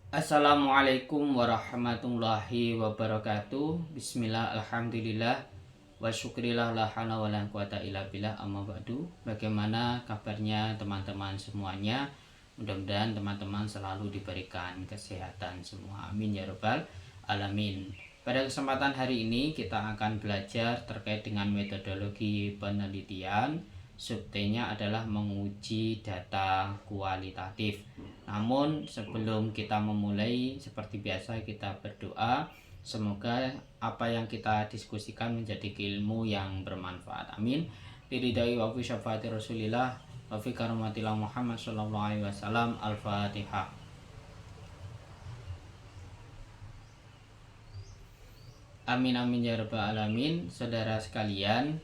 Assalamualaikum warahmatullahi wabarakatuh. Bismillah, alhamdulillah, wa syukrillah, la hawla wa la quwata illa billah, amma ba'du. Bagaimana kabarnya teman-teman semuanya? Mudah-mudahan teman-teman selalu diberikan kesehatan semua. Amin ya rabbal alamin. Pada kesempatan hari ini kita akan belajar terkait dengan metodologi penelitian. Subtemanya adalah menguji data kualitatif. Namun sebelum kita memulai, seperti biasa kita berdoa, semoga apa yang kita diskusikan menjadi ilmu yang bermanfaat. Amin. Liridai wa fi syafaati Rasulillah wa fi karamatillah Muhammad sallallahu alaihi wasallam. Al-Fatihah. Amin amin ya rabbal alamin. Saudara sekalian,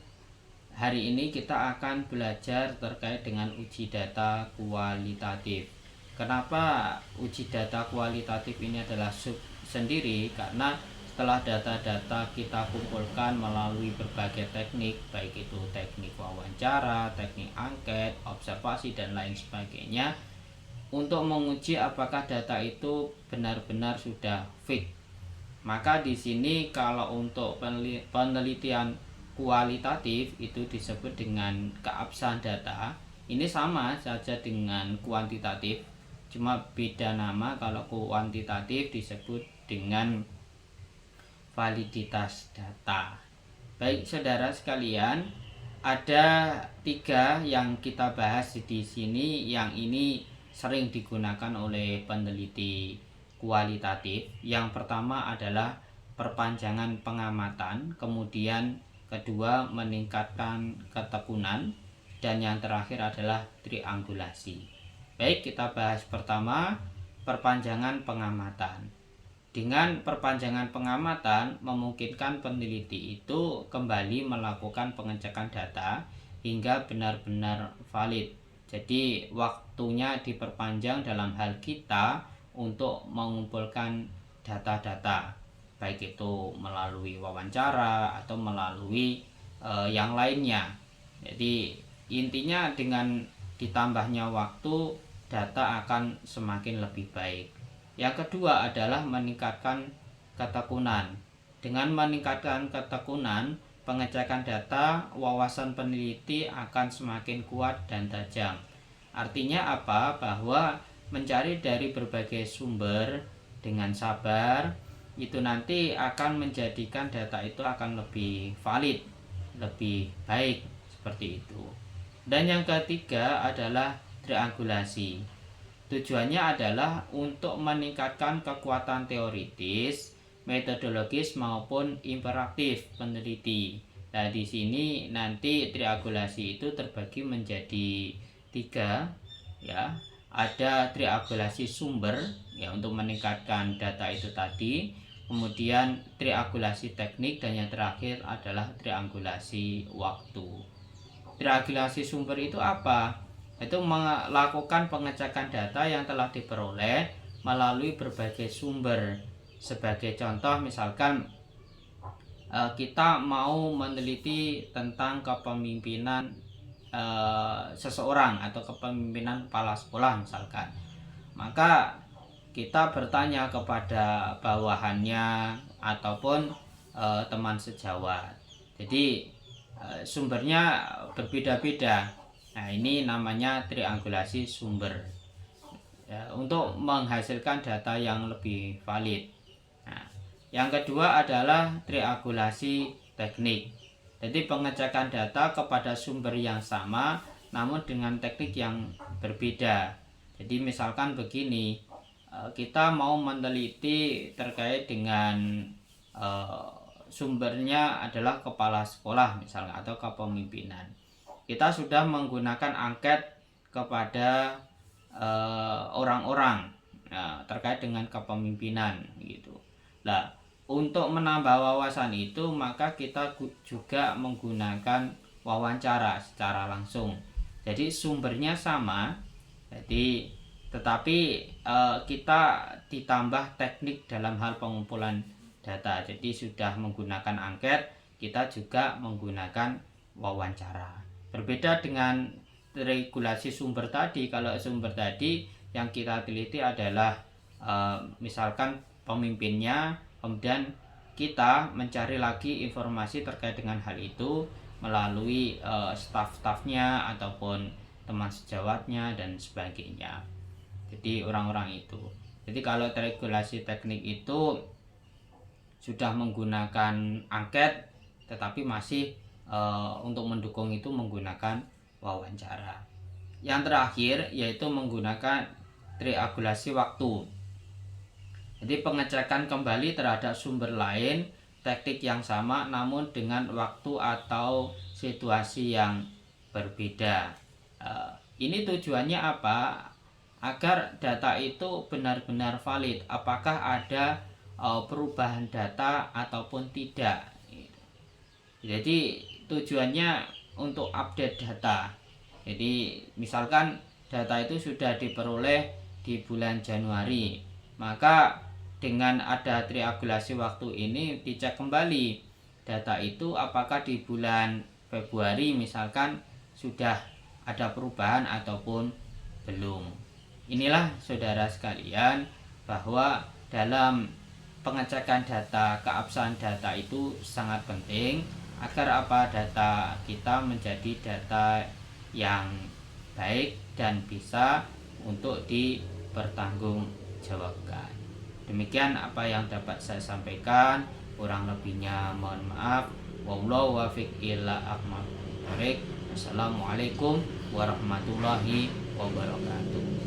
hari ini kita akan belajar terkait dengan uji data kualitatif. Kenapa uji data kualitatif ini adalah sub sendiri? Karena setelah data-data kita kumpulkan melalui berbagai teknik, baik itu teknik wawancara, teknik angket, observasi, dan lain sebagainya, untuk menguji apakah data itu benar-benar sudah fit. Maka di sini kalau untuk penelitian kualitatif itu disebut dengan keabsahan data. Ini sama saja dengan kuantitatif, cuma beda nama. Kalau kuantitatif disebut dengan validitas data. Baik saudara sekalian, ada 3 yang kita bahas di sini. Yang ini sering digunakan oleh peneliti kualitatif. Yang pertama adalah perpanjangan pengamatan, kemudian kedua meningkatkan ketekunan, dan yang terakhir adalah triangulasi. Baik, kita bahas pertama perpanjangan pengamatan. Dengan perpanjangan pengamatan memungkinkan peneliti itu kembali melakukan pengecekan data hingga benar-benar valid. Jadi waktunya diperpanjang dalam hal kita untuk mengumpulkan data-data, baik itu melalui wawancara atau melalui yang lainnya. Jadi intinya dengan ditambahnya waktu, data akan semakin lebih baik. Yang kedua adalah meningkatkan ketekunan. Dengan meningkatkan ketekunan pengecekan data, wawasan peneliti akan semakin kuat dan tajam. Artinya apa? Bahwa mencari dari berbagai sumber dengan sabar itu nanti akan menjadikan data itu akan lebih valid, lebih baik, seperti itu. Dan yang ketiga adalah triangulasi. Tujuannya adalah untuk meningkatkan kekuatan teoritis, metodologis maupun interaktif peneliti. Nah, di sini nanti triangulasi itu terbagi menjadi 3, ya. Ada triangulasi sumber, ya, untuk meningkatkan data itu tadi. Kemudian triangulasi teknik, dan yang terakhir adalah triangulasi waktu. Triangulasi sumber itu apa? Itu melakukan pengecekan data yang telah diperoleh melalui berbagai sumber. Sebagai contoh, misalkan kita mau meneliti tentang kepemimpinan seseorang atau kepemimpinan kepala sekolah misalkan, maka kita bertanya kepada bawahannya ataupun teman sejawat. Jadi sumbernya berbeda-beda. Nah, ini namanya triangulasi sumber, ya, untuk menghasilkan data yang lebih valid. Nah, yang kedua adalah triangulasi teknik. Jadi pengecekan data kepada sumber yang sama namun dengan teknik yang berbeda. Jadi misalkan begini, kita mau meneliti terkait dengan sumbernya adalah kepala sekolah misalnya atau kepemimpinan. Kita sudah menggunakan angket kepada orang-orang terkait dengan kepemimpinan gitu. Nah, untuk menambah wawasan itu maka kita juga menggunakan wawancara secara langsung. Jadi sumbernya sama, jadi tetapi kita ditambah teknik dalam hal pengumpulan data. Jadi sudah menggunakan angket, kita juga menggunakan wawancara. Berbeda dengan regulasi sumber tadi. Kalau sumber tadi yang kita teliti adalah misalkan pemimpinnya, kemudian kita mencari lagi informasi terkait dengan hal itu melalui staf-stafnya ataupun teman sejawatnya dan sebagainya. Jadi orang-orang itu. Jadi kalau regulasi teknik itu sudah menggunakan angket, tetapi masih untuk mendukung itu menggunakan wawancara. Yang terakhir yaitu menggunakan triangulasi waktu. Jadi pengecekan kembali terhadap sumber lain, teknik yang sama namun dengan waktu atau situasi yang berbeda. Ini tujuannya apa? Agar data itu benar-benar valid. Apakah ada perubahan data ataupun tidak? Jadi tujuannya untuk update data. Jadi misalkan data itu sudah diperoleh di bulan Januari, maka dengan ada triangulasi waktu ini dicek kembali data itu apakah di bulan Februari misalkan sudah ada perubahan ataupun belum. Inilah saudara sekalian bahwa dalam pengecekan data, keabsahan data itu sangat penting agar data kita menjadi data yang baik dan bisa untuk dipertanggungjawabkan. Demikian apa yang dapat saya sampaikan, kurang lebihnya mohon maaf. Wallahu wafiq ila aqwamit thoriq. Assalamualaikum warahmatullahi wabarakatuh.